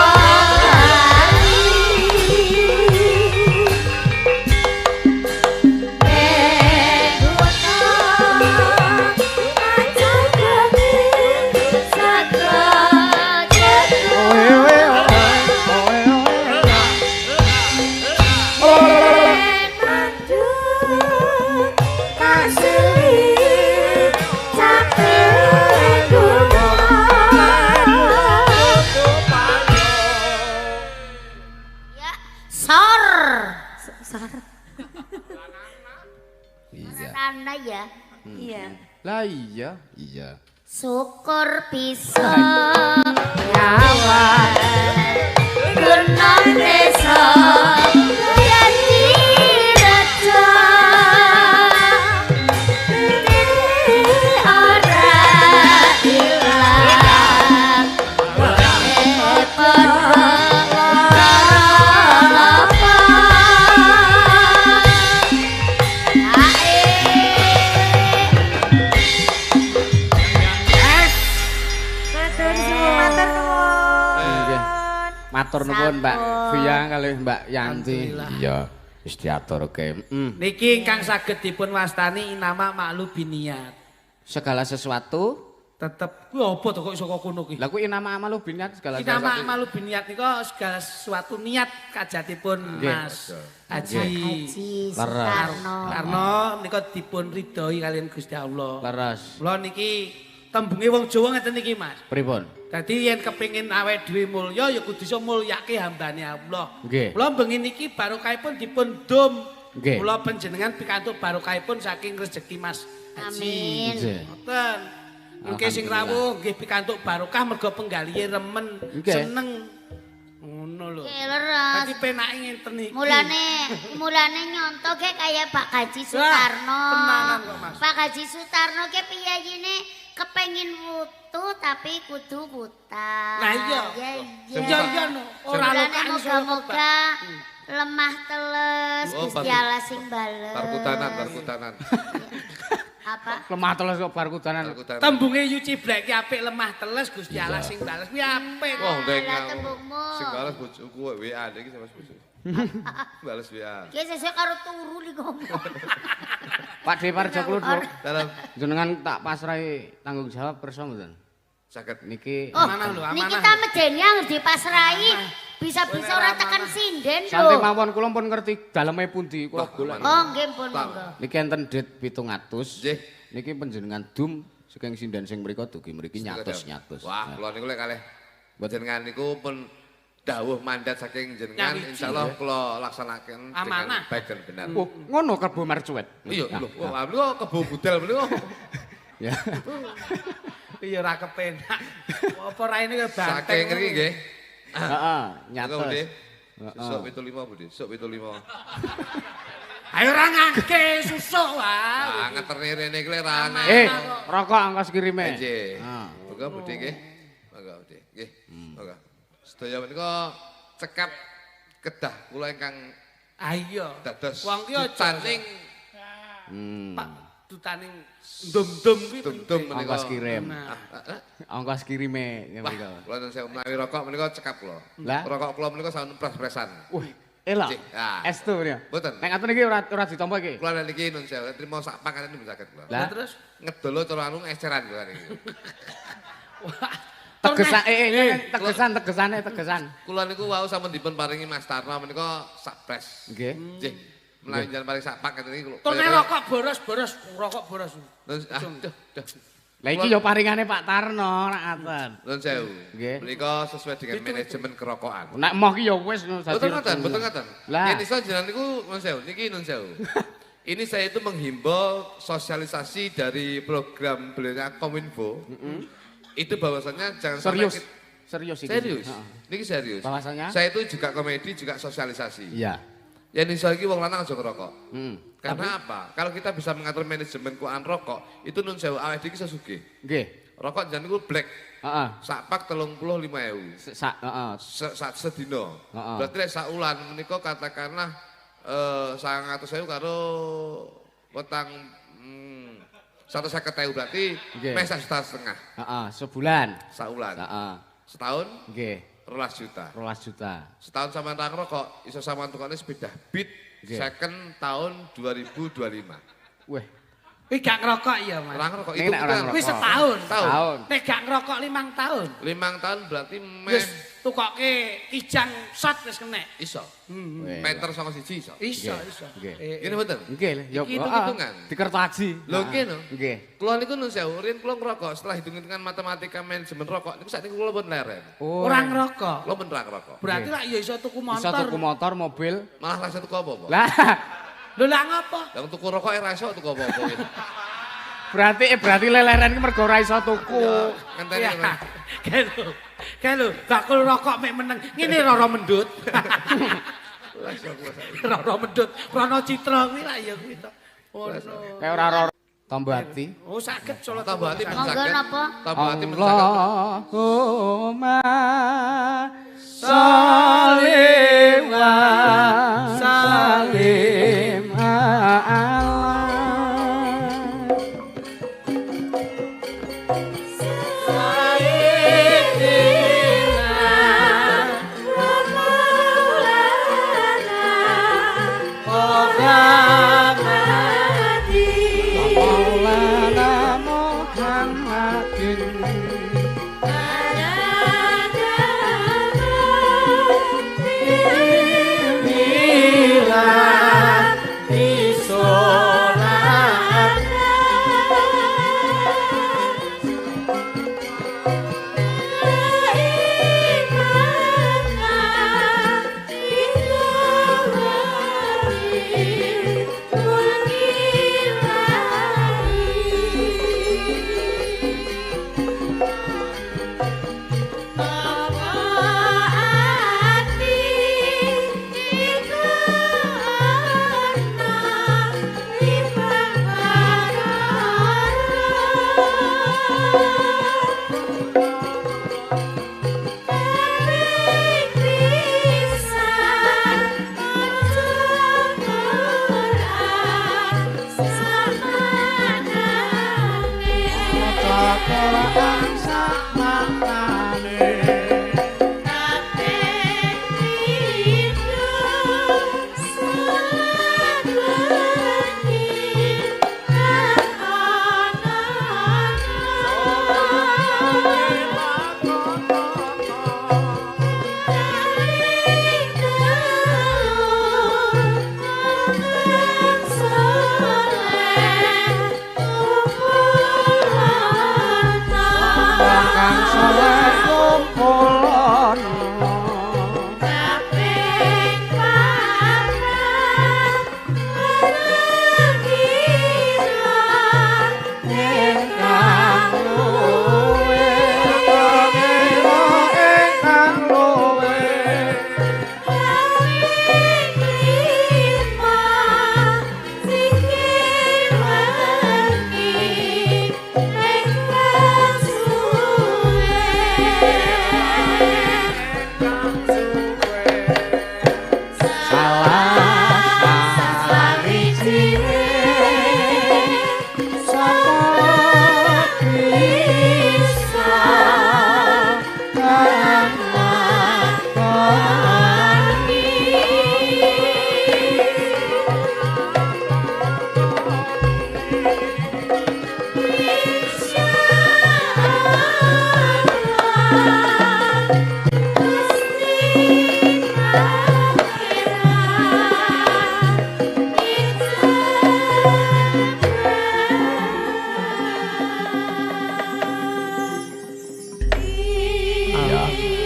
Nana ya. Iya. lah iya Syukur bisa nyawa gunung desa jadi reca ora ilang matur nuwun Mbak Via kalih Mbak Yanti. Iya, wis diaturke. Niki ingkang saged dipun wastani nama maklum biniat. Segala sesuatu Tetep kuwi apa to kok iso kok kono ki? lah kuwi nama amalu binat segala Kita sesuatu. malu biniat niku segala sesuatu niat kajatipun Nggih. Mas Haji Haji Soekarno. Karno menika dipun ridhoi kalian Gusti Allah. Leres. Kula niki tembunge wong Jawa ngeten iki Mas. Pripun? Dadi yen kepengin awake dhewe mulya ya kudu iso mulyake hambane Allah. Nggih. Kula bengi niki barokahipun dipun dom. Nggih. Kula panjenengan pikantuk barokahipun saking rezeki Mas Haji. Amin. Nggih. Ngoten. Mungkin sing rawuh nggih pikantuk barokah mergo penggalihe remen Nggih. seneng. Ngono lho. Oke, leres. Dadi penake ngenten iki. Mulane nyonto ke kaya Pak Haji Sutarno. tenanan kok, Mas. Pak Haji Sutarno ke piyayine kepengin wutu tapi kudu buta. Nah, iya. Iya no. Ora Mulane lokan moga-moga lemah teles Oh, Gusti Allah sing bales. Tarkutanan. Apa? Lemah teles kok bar kudanan. Tembunge Yuci Black ki apik lemah teles Gusti Allah sing bales kuwi apik. Wah, ndek Lah tembungmu. sing balas bojoku WA iki sama bojoku. Balas WA. Ki sesuk karo turu li ngomong. Pak Dewi Parjo Kluthuk. Dalam Jenengan tak pasrahi tanggung jawab kersa mboten? sakit. Niki Oh, Amanah lho, niki amanah. ta medeni harus dipasrai. Bisa-bisa ora tekan sinden santai lho. mawon kula pun ngerti daleme pundi kula golek. Oh, nggih pun monggo. Niki enten dit 700. Nggih. Niki panjenengan dum saking sinden sing mriku dugi mriki nyatus-nyatus. Wah, kula niku lek kalih jenengan niku pun dawuh mandat saking jenengan Nyawiji. insyaallah kula laksanaken dengan Amanah. baik dan benar. Oh, ngono Kebo Marcuet. Iya, lho, wah niku kebo budal niku. Ya. Iya ora kepenak. Apa raine ya banteng. Saking ngriki nggih. Heeh, Niku Budi. nyatus. Sok 75 Budi, sok 75. Ayo ora ngangke susuk wae. Ah, ngeterne rene iki lek ra Rokok ongkos kirime. Nggih. Ah. Moga Budi nggih. Moga Budi. Nggih. Moga. Sedaya menika cekap kedah kula ingkang Ayo. dados Wong ki aja dutaning Pak dutaning ndum-ndum kuwi dum-dum menika. Ongkos kirim. Nah, Ongkos kirime Wah, mriku. kula nun sewu menawi rokok menika cekap kula. Lah? Rokok kula menika sampun pres-presan. Wih, elok. Cik, ah. Estu ya. Mboten. Nek ngaten iki ora ditampa iki. Kula niki nun sewu trimo sak panganan niku saged kula. Lah terus Ngedolo cara anu eceran kula niki. tegesan tegesan. Kula niku wau sampun dipun paringi Mas Tarno menika sak pres. Nggih. Nggih. Menawi njenengan paring sak pak ngeten iki kula. Tur nek rokok boros, rokok boros. Duh. Lah iki ya paringane Pak Tarno nek ngaten. Nun sewu. Nggih. Menika sesuai dengan manajemen kerokokan. Nek moh ki ya wis dadi. Betul ngaten, betul ngaten. Lah. Yen iso jenengan niku nun sewu, niki nun sewu. Ini saya itu menghimbau sosialisasi dari program beliaunya Kominfo. Itu bahwasannya jangan Serius. sampai Serius iki. serius. Heeh. Niki serius. Bahwasanya? Saya itu juga komedi, juga sosialisasi. Iya. Yang iso iki wong lanang aja ngerokok. Heeh. Karena apa? Kalau kita bisa mengatur manajemen keuangan rokok, itu nun sewu awake dhewe iso sugih. Nggih. Rokok jan niku black. Heeh. Sak pak 35.000. Sak heeh. Sak sedina. Heeh. Berarti lek sak ulan menika katakanlah 900.000 karo wetang 150.000 berarti Nggih. meh 1,5 juta. Heeh, sebulan. Saulan. Heeh. Setahun Nggih, 12 juta. 12 juta. Setahun sampean ra ngerokok, iso sampean tukane sepeda Beat Nggih. second tahun 2025. Weh, Kuwi gak ngerokok ya, Mas. Ra ngerokok Nek itu nek ora bukan. ngerokok. Kuwi setahun. Tahun. Nek gak ngerokok 5 tahun. 5 tahun berarti meh Wis tukoke kijang shot wis kenek. iso. weh. Meter 1 iso. Iso, Nggih, iso. nggih. Ini betul. Nggih, ya Iki hitung-hitungan. Dikertaji. Lho nggih no. Nggih. Kula niku nun sewu, riyen kula ngerokok setelah hitung-hitungan matematika manajemen rokok niku sakniki kula pun leren. Oh. Ora ngerokok. Kula pun ra ngerokok. Berarti lah ya iso tuku Bisa tuku motor. motor, mobil. Malah ra iso tuku apa-apa. Lah, Lho lah ngopo? Lah tuku rokok ra iso tuku apa-apa. berarti leleren iki mergo ora iso tuku. Ngenteni Ya. Mas. Kae lho, bakul rokok mek meneng. Ngene Roro Mendut. Roro Mendut, Rono Citra kuwi lah ya kuwi to. Oh no. Kayak ora tambah ati. Oh saged salat Tambah hati Monggo mencaket. napa? Tambah hati mencaket. Allahumma sholli wa sallim ala Maulana Muhammadin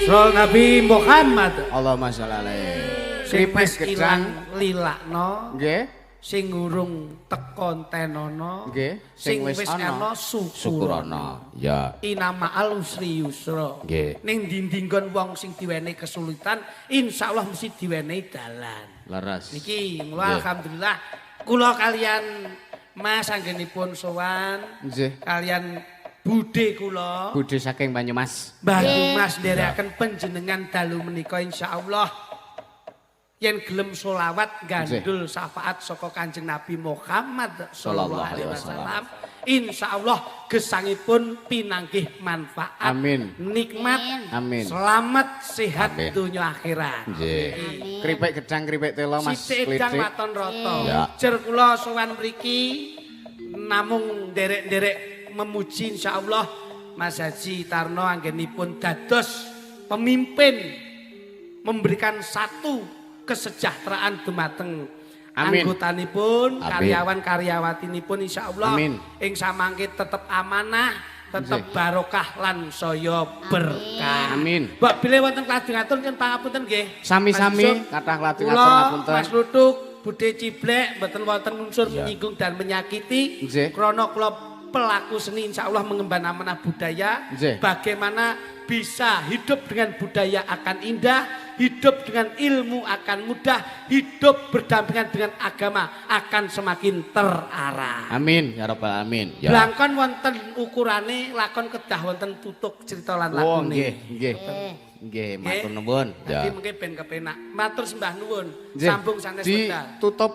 Rasul Nabi Muhammad. Allahumma sholli alaihi. Sing Kripis wis gedang. ilang lilakno, Nggih. sing urung tekon tenono, Nggih. sing wis ana Syukurana. syukurana. Ya. Inama al usri yusra. Nggih. Ning dindinggon wong sing diwenehi kesulitan, insyaallah mesti diwenehi dalan. Laras. Niki mula Nggih. alhamdulillah kula kalian Mas anggenipun sowan Nggih. kalian budhe kula Budhe saking Banyumas. bantu Mas nderekaken panjenengan dalu menika insyaallah yen gelem selawat gandul syafaat saka Kanjeng Nabi Muhammad sallallahu alaihi wasallam insyaallah gesangipun pinanggih manfaat. Amin. Nikmat. Amin. Selamat sehat Amin. dunya akhirat. Nggih. Kripik gedang kripik telo Mas Sithik edang Klidik. waton rata. Ya. Jer kula sowan mriki namung nderek-nderek memuji insyaallah Mas Haji Tarno anggenipun dados pemimpin memberikan satu kesejahteraan dumateng Amin. anggotanipun, Amin. karyawan-karyawatinipun insyaallah Amin. ing samangke tetep amanah, tetep Nggih. barokah lan saya berkah. Amin. Mbak bilih wonten klajengatur nyuwun pangapunten nggih. Sami-sami Mas Yusuf. kathah lajeng Kula ngapunten. Mas Lutuk, Bude Ciblek mboten wonten unsur menyinggung dan menyakiti. Nggih. Krana kula pelaku seni insyaallah mengemban amanah budaya. Nggih. Bagaimana bisa hidup dengan budaya akan indah, hidup dengan ilmu akan mudah, hidup berdampingan dengan agama akan semakin terarah. Amin ya rabbal alamin. Ya. Blangkon wonten ukurane, lakon kedah wonten tutuk cerita lan Oh lakune. nggih, nggih. Nggih, matur nuwun. Jadi mungkin ben kepenak. Matur sembah nuwun. Nggih. Sambung sanes wedal. Ditutup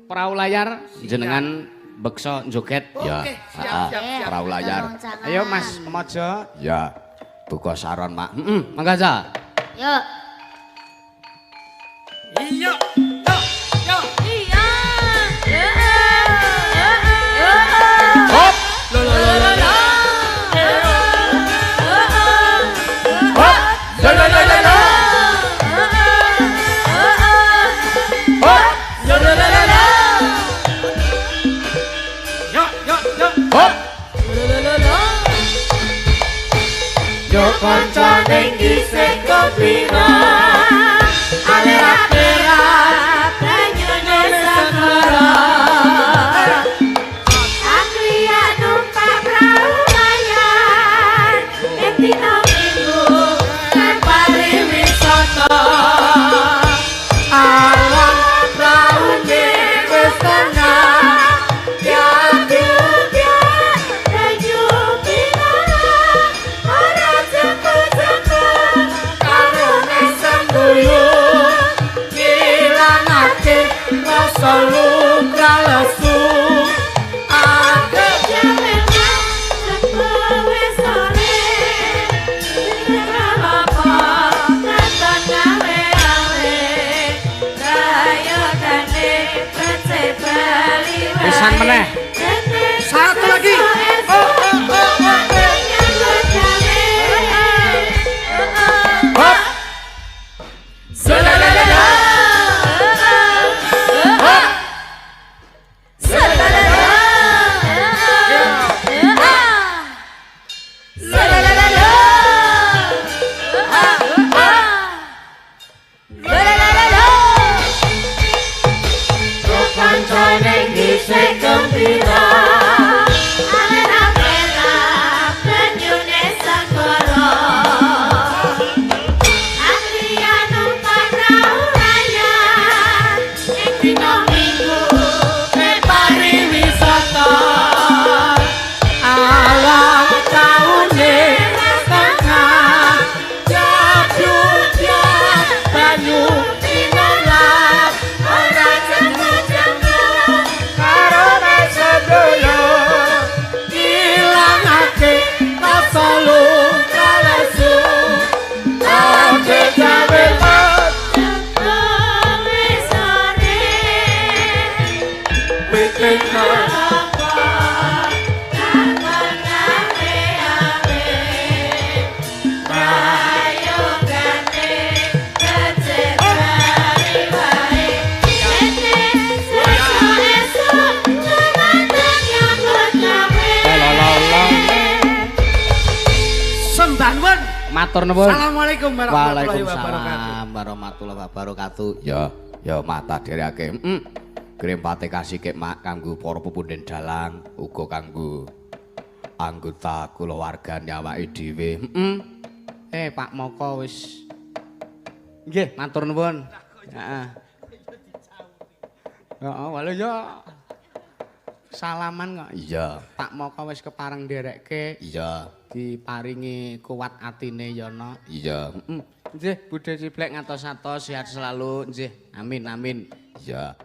perahu layar jenengan beksa joget ya. Oke, siap, siap, siap. Perahu layar. Ayo Mas Mojo. Ya. Buka saron, Mak. Mangga aja. Yuk. Iya. Yo, yo. Iya. Hop. Lo lo lo lo. lo. Hop. Yo yo yo yo. yo. Hop. Yo lo lo lo lo. Yo, yo, yo. Hop. Yo kanca ning isih kepira. Alat-alat banyune segara. Aku ya numpak perahu layar, ing dina Minggu nang pariwisata. Alam praune wis tengah, diadyuk-adyuk banyu pinara. Ora jemput-jemput karo mesem guyub, ngilangake rasa luka lesu. Aku jamenan sekowe sore, apa katon gawe-gawe, rayokane becik bali wae. Pisan meneh. Satu lagi. Hop. Kancane dhisik gembira, anak-anak banyune segara. Agriya numpak perahu layar, ing dina Minggu ing pariwisata. Alam taune wis tengah, jadyuk-adyuk banyu pinara. Ora jemput-jemput karo mesem guyub, ngilangake rasa luka lesu. Ate gawe kowe sore, Bikin apa takon gawe-gawe, rayokane becik bali wae. Ene sesuk-esuk lumantar nyambut gawe. sembah nuwun. Matur nuwun. Assalamualaikum warahmatullahi wabarakatuh. Waalaikumsalam warahmatullahi wabarakatuh. Ya mata dherekake. Grempate kasih kek mak kanggo para pepunden dalang, uga kanggo anggota kulawargane awake dhewe. Pak Moko wis. Nggih, matur nuwun. Heeh. Heeh, walu ya. Salaman kok. Iya, Pak Moko wis kepareng nderekke iya, diparingi kuat atine yana. iya, Nggih, Bude Ciblek ngantos-atos sehat selalu. Nggih, amin amin. iya.